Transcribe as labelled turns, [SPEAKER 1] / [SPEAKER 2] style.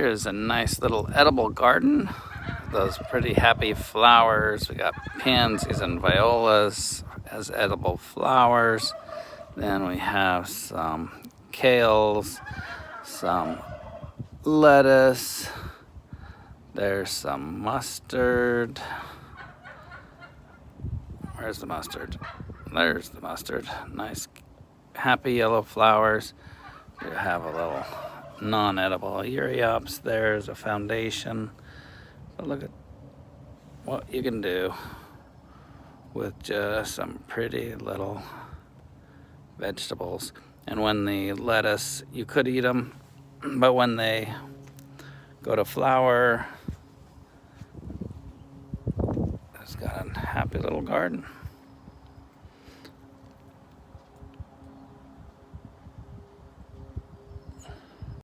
[SPEAKER 1] Here's a nice little edible garden. Those pretty happy flowers. We got pansies and violas as edible flowers. Then we have some kales, some lettuce. There's some mustard. Where's the mustard? There's the mustard. Nice, happy yellow flowers. We have a little non-edible Euryops. There's a foundation. But look at what you can do with just some pretty little vegetables. And when the lettuce, you could eat them, but when they go to flower, it's got a happy little garden.